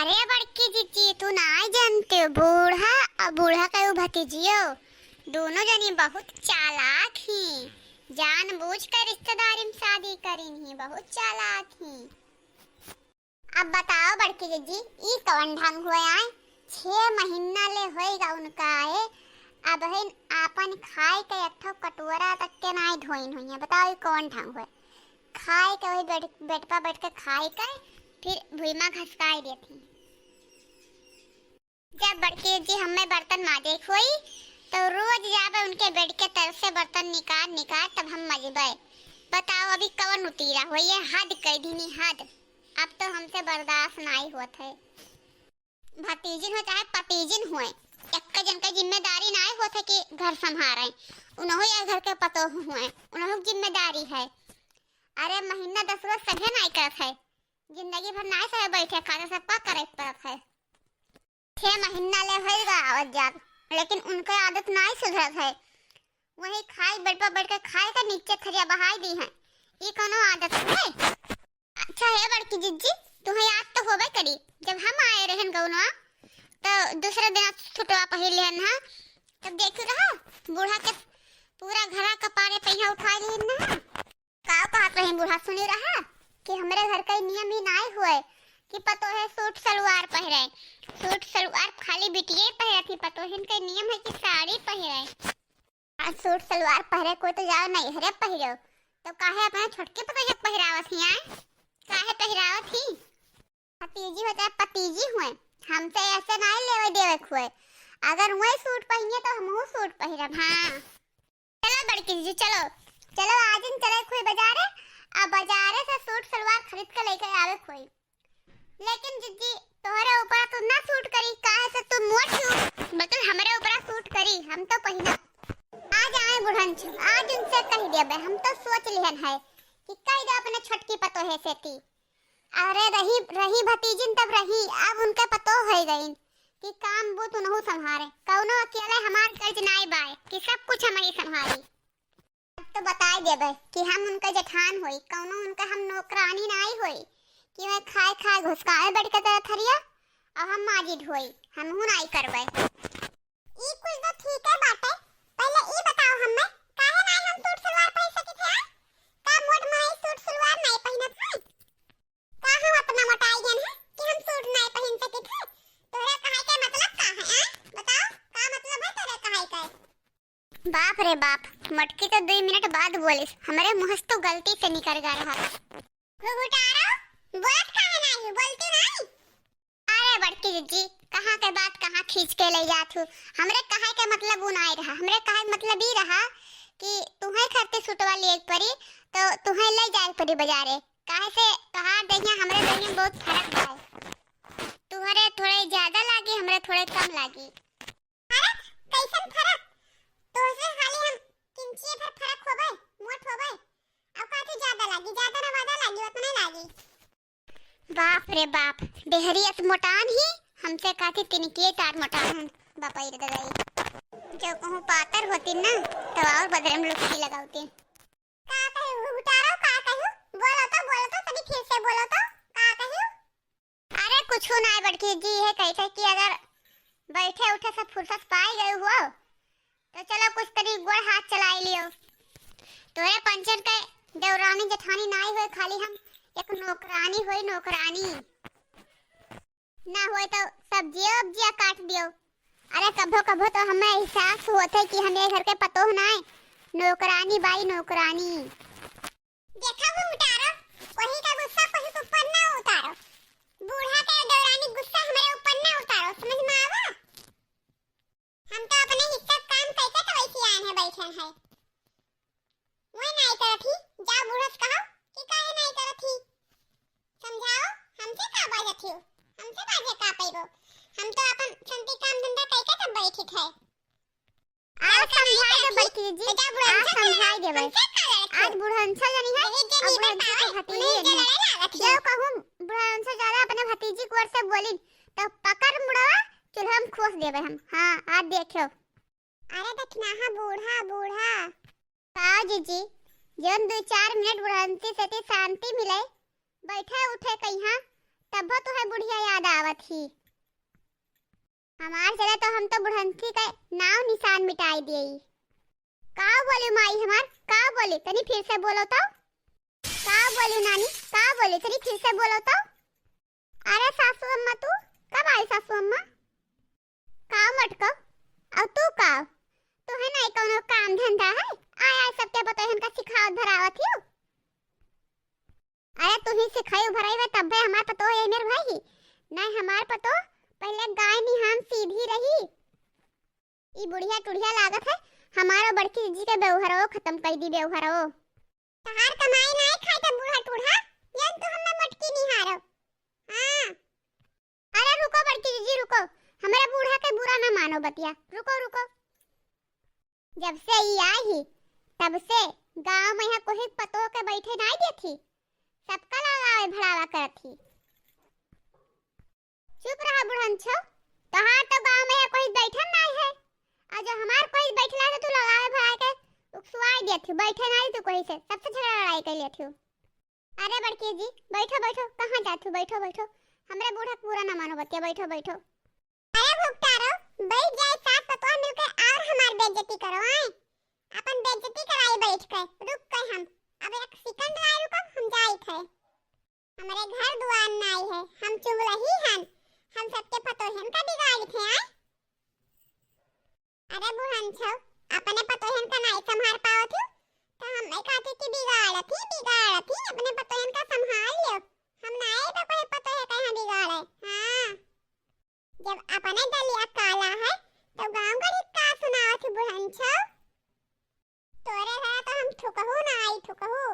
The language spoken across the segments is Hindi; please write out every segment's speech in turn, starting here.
अरे बड़की जीजी तू ना जानते हो बूढ़ा और बूढ़ा का वो भतीजियो दोनों जनी बहुत चालाक ही। जानबूझ कर रिश्तेदारी में शादी करी ही, बहुत चालाक ही। अब बताओ बड़की जीजी ई कौन ढंग हुए आए? 6 महीना ले होएगा उनका आए, अब है आपन खाए के अठो कटोरा तक के नाई धोइन हुई है। बताओ ई कौन ढंग हुए? खाए के वही बेड पर बैठ के खाए कर फिर भुइमा घसकाई देती। जब बड़की जी हमें बर्तन माजे खोई तो रोज जावे उनके बेड के तरफ से बर्तन निकाल निकाल तब हम मजबे। बताओ अभी कौन उतीरा हो? ये हद कर दीनी हद। अब तो हमसे बर्दाश्त नहीं होत है। भतीजिन हो चाहे पतीजिन हुए, एक जन का जिम्मेदारी नहीं होत है कि घर संभाले। उन्हों या घर के पतो हुए, उन्हों जिम्मेदारी है। अरे महीना 10 रोज सहे नहीं करत है, जिंदगी भर नहीं सहे बैठे खाते सबका करे पड़त है। 6 महीना ले होएगा आवत जात, लेकिन उनका आदत नहीं सुधरत है। वही खाई बेड पर बैठ के खाए का नीचे थरिया बहाई दी है। ये कोनो आदत है? अच्छा है बड़की जीजी तुम्हें याद तो होबे करी जब हम आए रहन गौनवा तो दूसरे दिन छुटवा पहिर लेहन हा, तब देखू रहा बूढ़ा के पूरा घरा कपारे पहिया उठा लेहन ना। का कहत रहे बूढ़ा सुनी रहा कि हमरे घर का नियम ही नहीं हुए कि पतो है सूट सलवार पहरे। सूट सलवार खाली बिटिये पहरे थी, पतोहिन का नियम है कि साड़ी पहरे। आज सूट सलवार पहरे कोई तो जाओ नहीं हरे पहरो तो काहे अपने छोटके पतो जब पहरावत ही आए? काहे पहरावत ही? भतीजी होता है पतीजी हुए, हमसे ऐसे नहीं लेवे देवे हुए। अगर वही सूट पहनिए तो हमहू सूट पहरब। हाँ चलो बड़की जी चलो चलो आज इन चले कोई बाजारे, अब बाजारे से सूट सलवार खरीद के लेकर आवे कोई। लेकिन जीजी तोहरे ऊपर तो ना सूट करी, काहे से तुम मोट सूट मतलब हमरे ऊपर सूट करी, हम तो पहिना। आज आए बुढ़न आज उनसे कह देबे, हम तो सोच लिहन है कि कह दे अपने छोटकी पतो है सेती। अरे रही रही भतीजिन तब रही, अब उनके पतो हो गई कि काम वो तो नहीं संभाले। कौनो अकेले हमार कर्ज नहीं बाए कि सब कुछ हम ही संभाली। अब तो बता देबे कि हम उनका जेठान होई, कौनो उनका हम नौकरानी नहीं होई कि मैं खाए खाए घुसकाए बैठ के थरिया अब हम माजिद होई, हमहू नहीं करबे। ई कुछ तो ठीक है बात है, पहले ई बताओ हमें काहे नहीं हम सूट सलवार पहन सके थे? का मोट माई सूट सलवार नहीं पहनत है? का हम अपना मोटाई गन है कि हम सूट नहीं पहन सके थे? तोरा कहे के मतलब का है? बताओ का मतलब है तोरे कहे का? बाप रे बाप, मटकी तो 2 मिनट बाद बोलिस, हमारे मुंह से तो गलती से निकल गया रहा। घुघुटारो बात काहे नहीं बोलती नहीं? अरे बड़की जीजी कहाँ के बात कहाँ खींच के ले जात हूँ? हमरे कहे के मतलब वो नहीं रहा, हमरे कहे मतलब ही रहा कि तुम्हें खरते सुटवा लिए पड़ी तो तुम्हें ले जाए पड़ी बाजारे। काहे से कहा देंगे हमरे दोनों में बहुत फर्क है, तुम्हारे थोड़े ज्यादा लागी हमरे थोड़े कम लागी। फर्क कैसन फर्क? तो से खाली हम किंचिए भर फर्क होबे मोट होबे, अब काहे ज्यादा लागी? ज्यादा ना वादा लागी उतना लागी। बाप रे बाप, देहरियत मोटान ही हमसे काठी तिनकिए 4 मोटान बापाई रे ददाई। जो कहूं पातर होती ना तो और बदरे में लुकी लगाउती। का कहू उतारो का कहू? बोलो तो सभी फिर से बोलो तो का कहू? अरे कुछ ना बड़की जी है कैसे कि अगर बैठे उठे सब फुर्सत पाई गए हो तो चलो कुछ तरी गोड़ हाथ चला लियो। तोरे पंचन के देवरानी जेठानी नहीं होए, खाली हम एक नौकरानी होई, नौकरानी ना होए तो सब्जियां काट दियो। अरे कभो कभो तो हमें एहसास होते कि हमें घर के पतो नहीं नौकरानी बाई नौकरानी। देखा वो उतारो वही का गुस्सा कोई के ऊपर ना उतारो, बूढ़ा के दौरानी गुस्सा हमारे ऊपर ना उतारो, समझ में आवा? हम तो अपने हिस्से काम कैसे तो वैसे आए हैं बैठे हैं। वो नहीं करती जा बूढ़ा से कहो कि काहे नहीं करती, समझाओ हमसे का बात है? हमसे बाजे का पैबो, हम तो अपन संती काम धंधा कैके सब बैठे थे। आज समझाई दे बड़की जी, आज समझाई दे भाई। आज बुढ़ानसा जानी है अब बुढ़ानसा के भतीजी है, जो कहूं बुढ़ानसा ज्यादा अपने भतीजी को से बोली तो पकड़ मुड़वा चूल्हा में खोस देबे हम। हां आज देखो। अरे देखना है बूढ़ा बूढ़ा का जीजी जन 2-4 मिनट बुढ़ानती से शांति मिले बैठे उठे कहीं तब तो है बुढ़िया याद आवत ही। हमार चले तो हम तो बुढ़ंती का नाव निशान मिटाई दिए। का बोली माई हमार, का बोली तनी फिर से बोलो तो। का बोली नानी, का बोली तनी फिर से बोलो तो। अरे सासू अम्मा तू कब आई? सासू अम्मा का मटको अब तू का तू है ना कोनो काम धंधा है? आया सबके बता हन का सिखावत भरावत हियो। अरे तू ही सिखाई भराई तब भाई हमार पतो है मेरे भाई नहीं। हमार पतो पहले गाय निहान सीधी रही। ई बुढ़िया टुढ़िया लागत है हमारा बड़की जी के व्यवहारो खत्म कर दी। व्यवहारो तहार कमाई नहीं खाई त बूढ़ा टुढ़ा यन तो हमें मटकी निहारो। हां अरे रुको बड़की जी रुको, हमारे बूढ़ा के बुरा ना मानो बतिया। रुको रुको, जब से ई आई तब से गांव में यहाँ कोई पतो के बैठे नहीं देती, सबका लगावे भड़ावा करती। चुप रहा बुढ़न छो, तहार तो गांव में कोई बैठन नहीं है। आज हमार कोई बैठला तो तू लगावे भड़ा के उकसवाई देथु। बैठे नहीं तू कोई से, सबसे झगड़ा लड़ाई कर लेथु। अरे बड़की जी बैठो बैठो, कहां जाथु? बैठो बैठो, हमरे बूढ़ा पूरा ना मानो बतिया। बैठो बैठो। अरे भुगतारो बैठ जाए, साथ पतो मिलके और हमार बेइज्जती करो। आए अपन बेइज्जती कराई बैठ के। रुक के हम अब एक सेकंड रह रुको, हम जाई थे। हमारे घर दुआर नहीं है, हम चुगलही हन, हम सबके पतो हन का बिगाड़ थे। आए अरे बुढ़न छो अपने पतो हन का नहीं संभाल पाओ थी तो हम नहीं कहते कि बिगाड़ थी अपने पतो हन का संभाल लियो। हम नहीं तो कोई पतो है कहां बिगाड़े। हां जब अपने दलिया काला है तो गांव का का सुनाओ थी बुढ़न छो। तोरे है तो हम ठुकहू ना आई ठुकहू,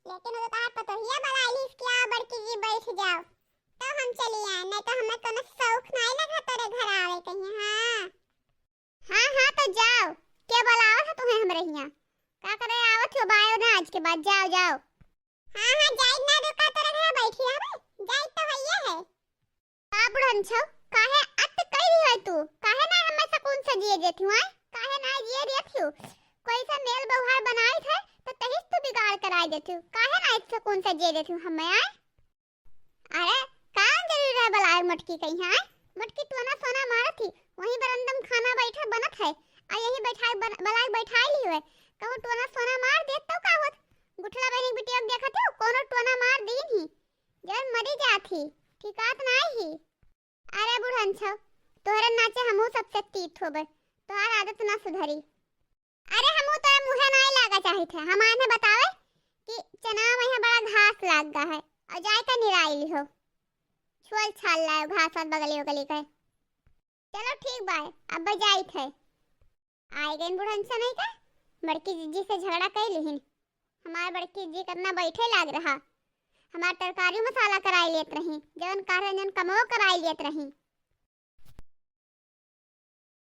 लेकिन वो तार पतो हिया बलाली क्या बड़की जी बैठ जाओ तो हम चली आए, नहीं तो हमें कोनो शौक नहीं लगा तेरे घर आवे कहीं। हां हां तो जाओ, क्या बुलाओ था तुम्हें हमरे हिया? का करे आवत हो बायो ना आज के बाद? जाओ जाओ। हां हां जाई ना रुका तेरे घर बैठी हवे, जाई तो भैया है। का बुढ़न छो काहे अत कई है तू? काहे ना हमें सुकून से जिए देथु? आए काहे ना जिए देथु? कोई सा मेल व्यवहार बनाई थे तो तहिस तू बिगाड़ कराई देथु। काहे ना सुकून से जिए देथु हमें? आए अरे काम जरूर है बलाय मटकी कहीं। है मटकी तो ना सोना मारा थी वहीं बरंदम खाना बैठा बनत है आ यही बैठाई बलाय बैठाई ली हुए। कहूं टोना सोना मार दे तो का होत? गुठला बहनी बिटिया देखत हो कोनो टोना मार दीन ही जब मरी जाती ठिकात नहीं ही। अरे बुढ़न छो तोहरे नाचे हमहू सबसे तीत होबे, तोहार आदत ना सुधरी। अरे हमहू तो मुहे नहीं लागा चाही थे। हम आने बतावे कि चना में बड़ा घास लाग गा है और जाए का निराई ली हो छोल छाल लाए घास और बगली बगली के। चलो ठीक बाय, अब जाई थे। आए गए बुढ़न से नहीं का बड़की जीजी से झगड़ा कर लिहिन। हमार बड़की जी करना बैठे लाग रहा, हमार तरकारी मसाला कराई लेत रही, जवन कारण जन कमो कराई लेत रही।